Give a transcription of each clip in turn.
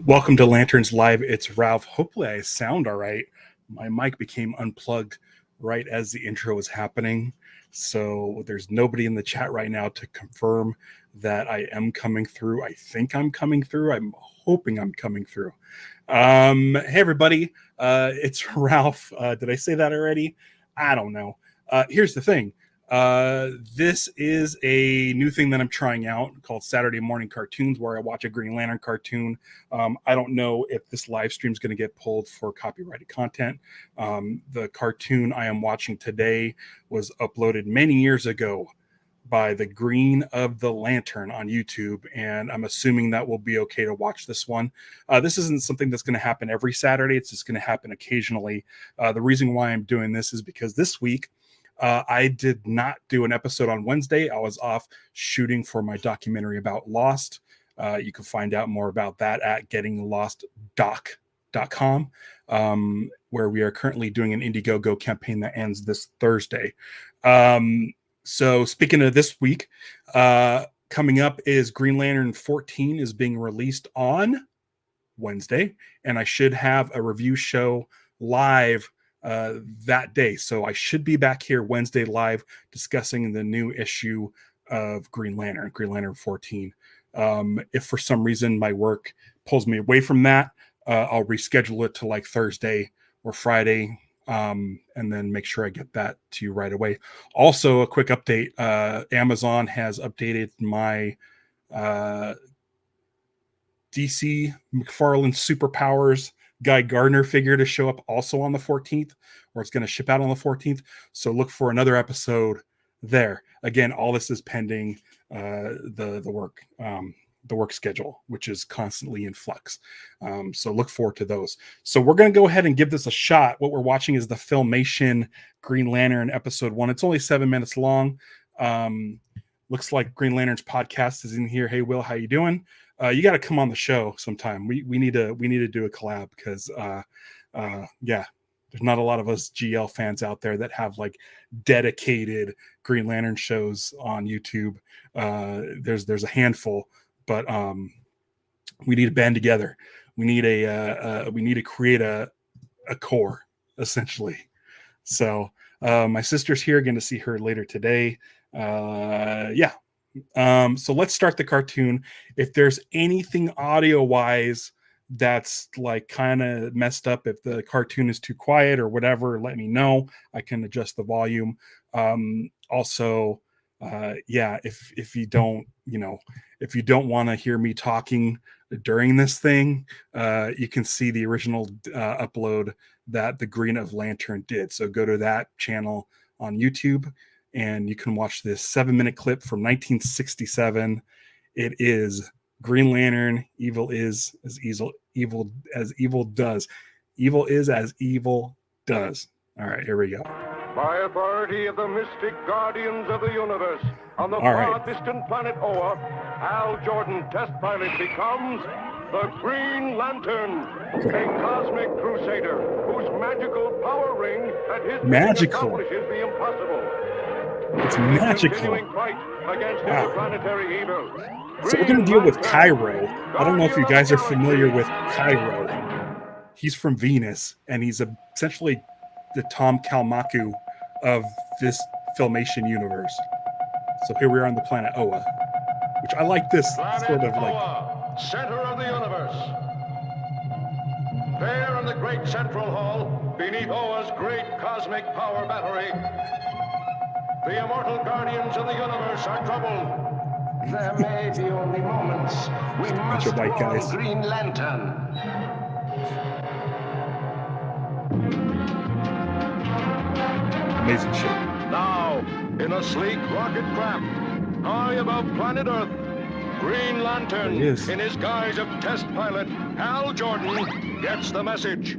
Welcome to Lanterns Live. It's Ralph. Hopefully I sound all right. My mic became unplugged right as the intro was happening. So there's nobody in the chat right now to confirm that I am coming through. I think I'm coming through. I'm hoping I'm coming through. Hey, everybody. It's Ralph. Did I say that already? I don't know. Here's the thing. This is a new thing that I'm trying out called Saturday Morning Cartoons, where I watch a Green Lantern cartoon. I don't know if this live stream is going to get pulled for copyrighted content. The cartoon I am watching today was uploaded many years ago by the Green of the Lantern on YouTube, and I'm assuming that will be okay to watch this one. This isn't something that's going to happen every Saturday. It's just going to happen occasionally. The reason why I'm doing this is because this week, I did not do an episode on Wednesday. I was off shooting for my documentary about Lost. You can find out more about that at gettinglostdoc.com, where we are currently doing an Indiegogo campaign that ends this Thursday. So speaking of this week, coming up is Green Lantern 14 is being released on Wednesday, and I should have a review show live that day. So I should be back here Wednesday live discussing the new issue of Green Lantern 14. If for some reason my work pulls me away from that, I'll reschedule it to like Thursday or Friday, and then make sure I get that to you right away. Also, a quick update. Amazon has updated my DC McFarlane Superpowers Guy Gardner figure to show up also on the 14th, or it's going to ship out on the 14th. So look for another episode there. Again, all this is pending the work schedule, which is constantly in flux. So look forward to those. So we're going to go ahead and give this a shot. What we're watching is the Filmation Green Lantern episode 1. It's only 7 minutes long. Looks like Green Lantern's podcast is in here. Hey, Will, how you doing? You got to come on the show sometime. We need to do a collab because there's not a lot of us GL fans out there that have like dedicated Green Lantern shows on YouTube. There's a handful, but we need to band together. We need to create a core essentially. So my sister's here, going to see her later today. So let's start the cartoon. If there's anything audio wise that's like kind of messed up, if the cartoon is too quiet or whatever, let me know. I can adjust the volume. If you don't want to hear me talking during this thing, you can see the original upload that the Green of Lantern did. So go to that channel on YouTube, and you can watch this 7-minute clip from 1967. It is Green Lantern. Evil is as evil does. Evil is as evil does. All right, here we go. By authority of the mystic guardians of the universe, on the far distant planet Oa, Hal Jordan, test pilot, becomes the Green Lantern, a cosmic crusader whose magical power ring at his accomplishes the impossible. It's magical. Fight against interplanetary evil. So we're going to deal with Cairo. I don't know if you guys are familiar with Cairo. He's from Venus, and he's essentially the Tom Kalmaku of this Filmation universe. So here we are on the planet Oa, which I like this planet sort of like Oa, center of the universe. There in the great central hall, beneath Oa's great cosmic power battery, the immortal guardians of the universe are troubled. There may be only moments we must warn Green Lantern. amazing shit. Now, in a sleek rocket craft, high above planet Earth, Green Lantern, in his guise of test pilot, Hal Jordan, gets the message.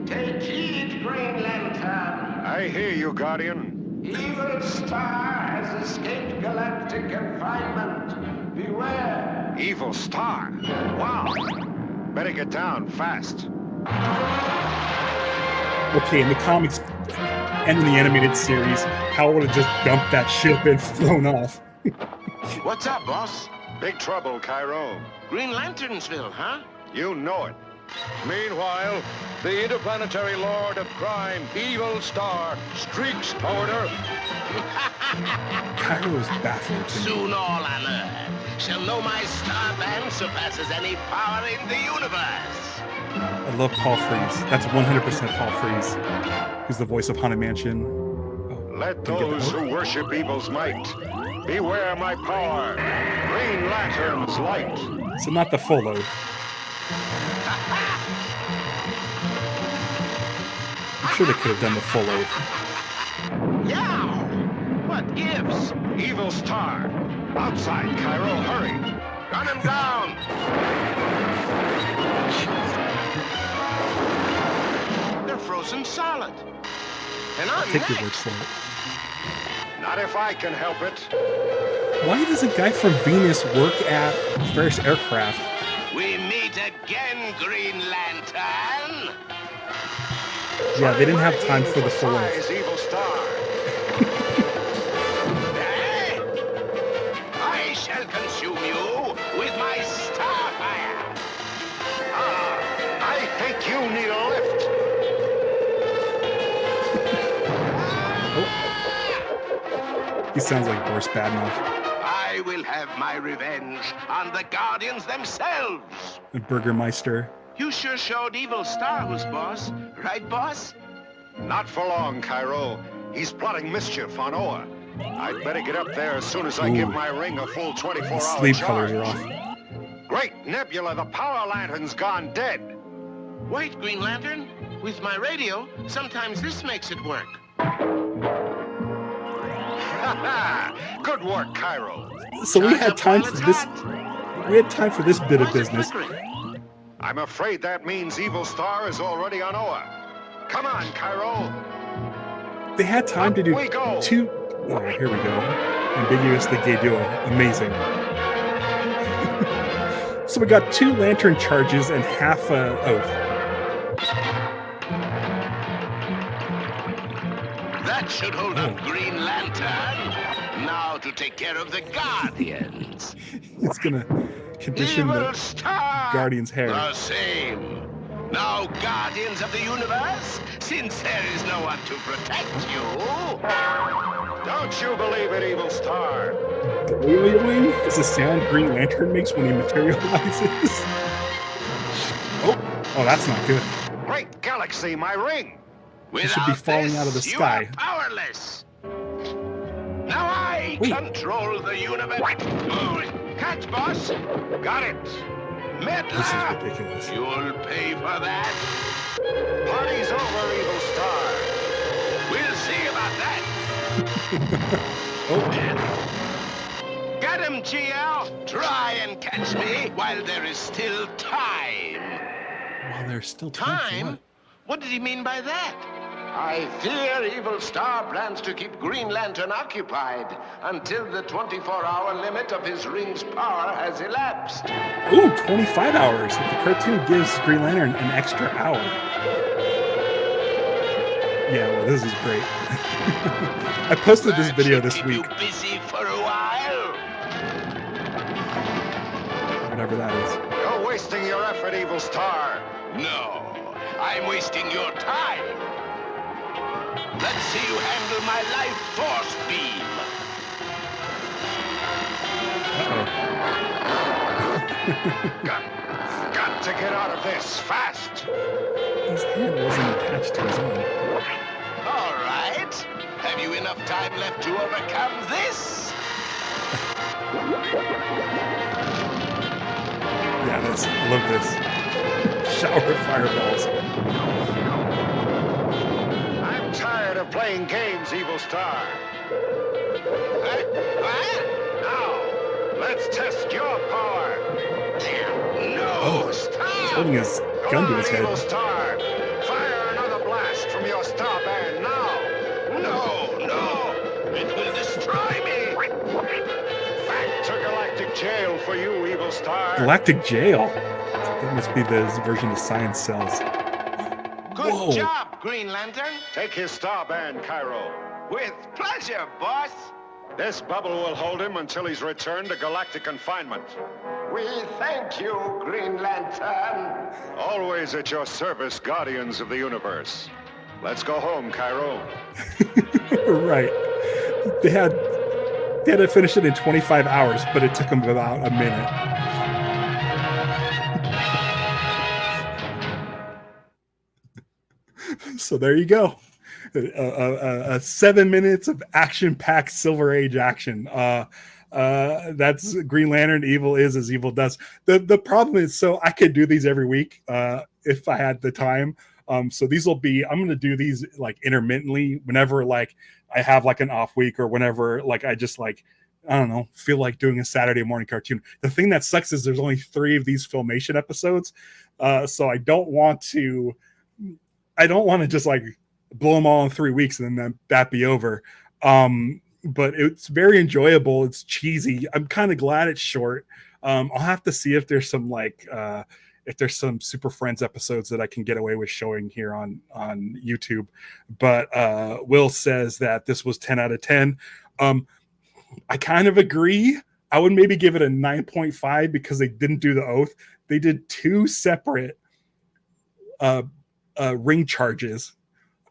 Take heed, Green Lantern. I hear you, Guardian. Evil Star has escaped galactic confinement. Beware. Evil Star? Wow. Better get down fast. Okay, in the comics and in the animated series, Hal would have just dumped that ship and flown off. What's up, boss? Big trouble, Cairo. Green Lanternsville, huh? You know it. Meanwhile, the interplanetary lord of crime, Evil Star, streaks toward her. Cairo is baffled to me. Soon all on Earth shall know my star band surpasses any power in the universe. I love Paul Frees. That's 100% Paul Frees, who's the voice of Haunted Mansion. Oh, Let those who worship evil's might beware my power. Green Lantern's light. So not the full load. I'm sure they could have done the full load. Yeah! What gives? Evil Star. Outside, Cairo, hurry. Run him down! They're frozen solid. And I'm Take your next. word for it. Not if I can help it. Why does a guy from Venus work at Ferris Aircraft? We meet again, Green Lantern. Yeah, they didn't have time for the full load. Surprise, Evil Star. Eh? I shall consume you with my starfire. I think you need a lift. He sounds like Boris Badenoff I will have my revenge on the Guardians themselves. and Burgermeister. You sure showed Evil Star who's boss, right, boss? Not for long, Cairo. He's plotting mischief on Oa. I'd better get up there as soon as I give my ring a full 24-hour Sleep charge. colors are off. Great Nebula, the power lantern's gone dead. Wait, Green Lantern. With my radio, sometimes this makes it work. Good work, Cairo. So we had time for this. We had time for this bit of business. I'm afraid that means Evil Star is already on Oa. Come on, Cairo. They had time to do Up we go. two. Oh, here we go. Ambiguous the gay duo. Amazing. So we got 2 lantern charges and half a oath. That should hold up Green Lantern. Now to take care of the Guardians. It's gonna condition Evil the Star! Guardian's hair. The same. Now, Guardians of the Universe, since there is no one to protect you... Don't you believe it, Evil Star? Wing is the sound Green Lantern makes when he materializes. Oh, that's not good. Great galaxy, my ring. It should be falling out of the you sky. are powerless. Now I Wait. control the universe. Oh, catch, boss. Got it. This is Meddler. ridiculous. You'll pay for that. Party's over, Evil Star. We'll see about that. Oh, Get him, GL. Try and catch me while there is still time. well, there's still time. for Time? what? What did he mean by that? I fear Evil Star plans to keep Green Lantern occupied until the 24-hour limit of his ring's power has elapsed. Ooh, 25 hours. The cartoon gives Green Lantern an extra hour. Yeah, well, this is great. I posted this That video should this keep week, you busy for a while. whatever that is. You're wasting your effort, Evil Star. No, I'm wasting your time. Let's see you handle my life force beam. Got to get out of this fast. His hand wasn't attached to his own. All right. Have you enough time left to overcome this? Yeah, I love this. Shower of fireballs. I'm tired of playing games, Evil Star. What? Now, let's test your power. No, He's stop! holding his gun to his Evil head. Star. Fire another blast from your star band now. No, it will destroy me. Back to Galactic Jail for you, Evil Star. Galactic Jail. That must be the version of Science Cells. Good Whoa. job, Green Lantern. Take his star band, Cairo. With pleasure, boss. This bubble will hold him until he's returned to galactic confinement. We thank you, Green Lantern. Always at your service, Guardians of the Universe. Let's go home, Cairo. Right. They had to finish it in 25 hours, but it took them about a minute. So there you go. 7 minutes of action-packed Silver Age action. That's Green Lantern. Evil is as evil does. The problem is, so I could do these every week if I had the time. So these will be, I'm going to do these like intermittently whenever like I have like an off week or whenever like I just like, I don't know, feel like doing a Saturday morning cartoon. The thing that sucks is there's only 3 of these Filmation episodes. So I don't want to just like blow them all in 3 weeks and then that be over. But it's very enjoyable. It's cheesy. I'm kind of glad it's short. I'll have to see if there's some like if there's some Super Friends episodes that I can get away with showing here on YouTube. But Will says that this was 10 out of 10. I kind of agree. I would maybe give it a 9.5 because they didn't do the oath. They did 2 separate ring charges.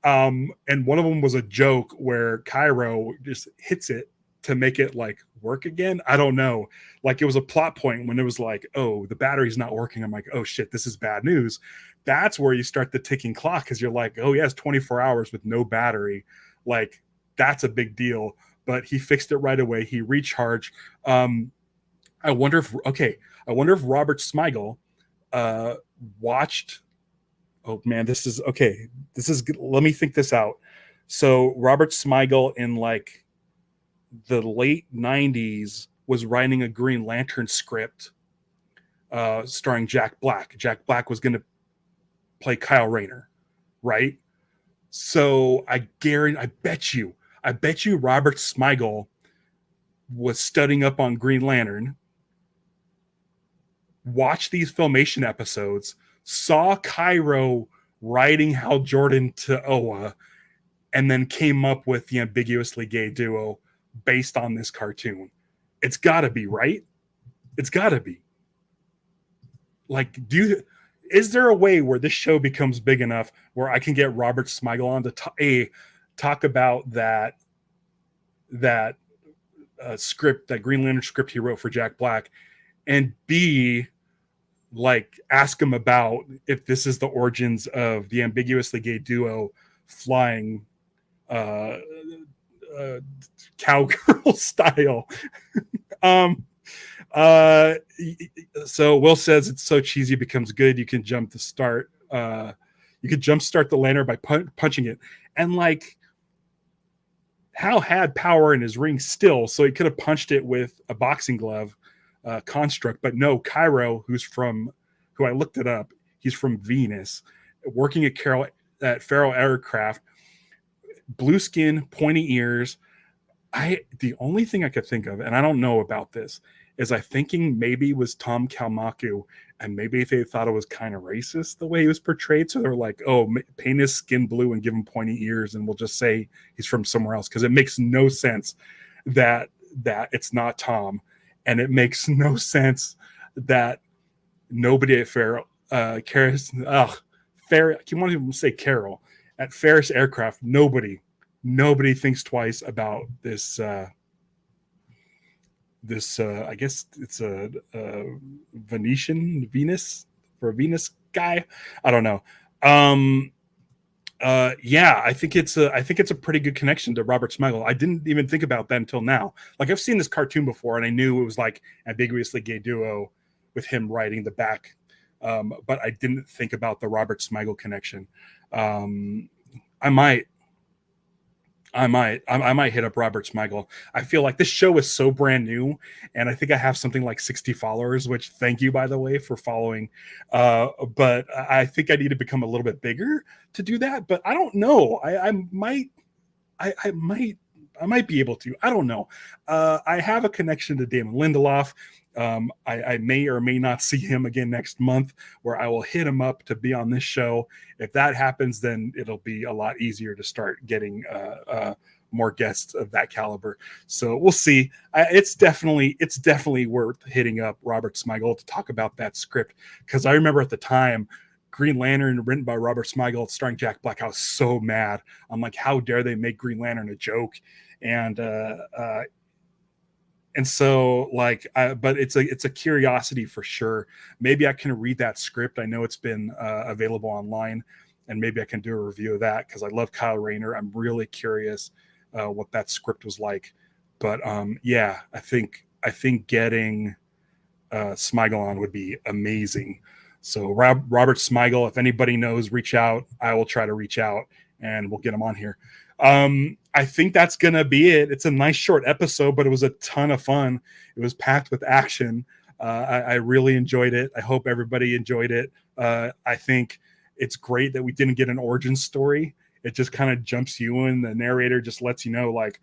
And one of them was a joke where Cairo just hits it to make it like work again. I don't know. Like it was a plot point when it was like, oh, the battery's not working. I'm like, oh shit, this is bad news. That's where you start the ticking clock because you're like, oh yes, 24 hours with no battery. Like that's a big deal. But he fixed it right away. He recharged. I wonder if Robert Smigel watched. Oh man, this is okay. Let me think this out. So Robert Smigel in like the late 90s was writing a Green Lantern script starring Jack Black. Jack Black was going to play Kyle Rayner, right? So I bet you Robert Smigel was studying up on Green Lantern, watched these Filmation episodes, saw Cairo writing Hal Jordan to Oa, and then came up with the ambiguously gay duo based on this cartoon. It's got to be, right? It's got to be. Like, is there a way where this show becomes big enough where I can get Robert Smigel on to talk about that script, that Green Lantern script he wrote for Jack Black, and B, like ask him about if this is the origins of the ambiguously gay duo flying cowgirl style. So Will says it's so cheesy it becomes good. You can jumpstart the lantern by punching it, and like Hal had power in his ring still, so he could have punched it with a boxing glove construct. But no, Cairo, who I looked it up, he's from Venus, working at Faro Aircraft, blue skin, pointy ears. The only thing I could think of, and I don't know about this, is I thinking maybe it was Tom Kalmaku, and maybe they thought it was kind of racist the way he was portrayed, so they're like, oh, paint his skin blue and give him pointy ears, and we'll just say he's from somewhere else, because it makes no sense that it's not Tom, and it makes no sense that nobody at Ferris, I can't even say Carol, at Ferris Aircraft, nobody thinks twice about this. I guess it's a Venus guy. I don't know. Yeah, I think it's a pretty good connection to Robert Smigel. I didn't even think about that until now. Like I've seen this cartoon before, and I knew it was like ambiguously gay duo with him writing the back, but I didn't think about the Robert Smigel connection. I might hit up Robert Smigel. I feel like this show is so brand new, and I think I have something like 60 followers, which thank you, by the way, for following. But I think I need to become a little bit bigger to do that. But I don't know. I might be able to. I don't know. I have a connection to Damon Lindelof. I may or may not see him again next month, where I will hit him up to be on this show. If that happens, then it'll be a lot easier to start getting more guests of that caliber. So we'll see. It's definitely worth hitting up Robert Smigel to talk about that script, because I remember at the time, Green Lantern written by Robert Smigel starring Jack Black, I was so mad. I'm like, how dare they make Green Lantern a joke? And so like, but it's a curiosity for sure. Maybe I can read that script. I know it's been available online, and maybe I can do a review of that, because I love Kyle Rayner. I'm really curious what that script was like. But yeah, I think getting Smigel on would be amazing. So Robert Smigel, if anybody knows, reach out. I will try to reach out, and we'll get him on here. I think that's going to be it. It's a nice short episode, but it was a ton of fun. It was packed with action. I really enjoyed it. I hope everybody enjoyed it. I think it's great that we didn't get an origin story. It just kind of jumps you in. The narrator just lets you know, like,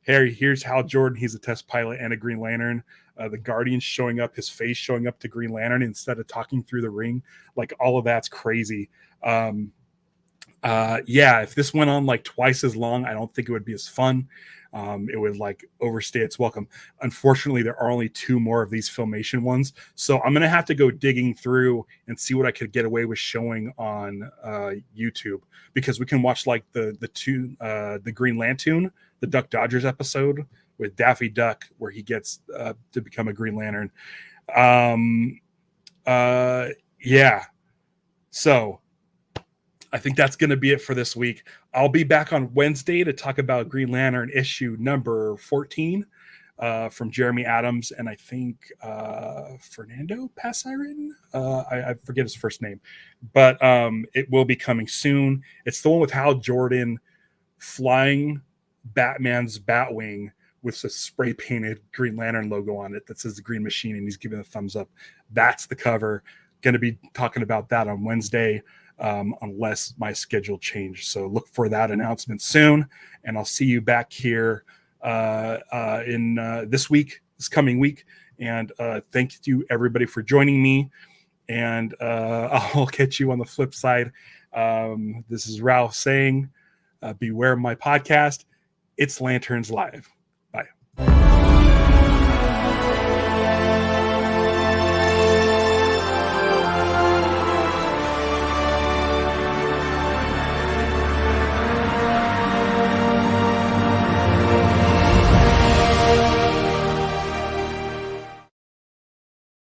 hey, here's Hal Jordan. He's a test pilot and a Green Lantern. The Guardian showing up, his face showing up to Green Lantern instead of talking through the ring. Like, all of that's crazy. Yeah, if this went on like twice as long, I don't think it would be as fun. It would like overstay its welcome. Unfortunately, there are only 2 more of these Filmation ones, so I'm gonna have to go digging through and see what I could get away with showing on YouTube, because we can watch like the Green Lantern, the Duck Dodgers episode with Daffy Duck, where he gets to become a Green Lantern. Yeah, so I think that's going to be it for this week. I'll be back on Wednesday to talk about Green Lantern issue number 14 from Jeremy Adams, and I think Fernando Pasarin. I forget his first name, but it will be coming soon. It's the one with Hal Jordan flying Batman's Batwing with a spray painted Green Lantern logo on it that says the Green Machine, and he's giving a thumbs up. That's the cover. Going to be talking about that on Wednesday. Unless my schedule changed. So look for that announcement soon, and I'll see you back here in this coming week. And thank you everybody for joining me, and I'll catch you on the flip side. This is Ralph saying, beware my podcast. It's Lanterns Live.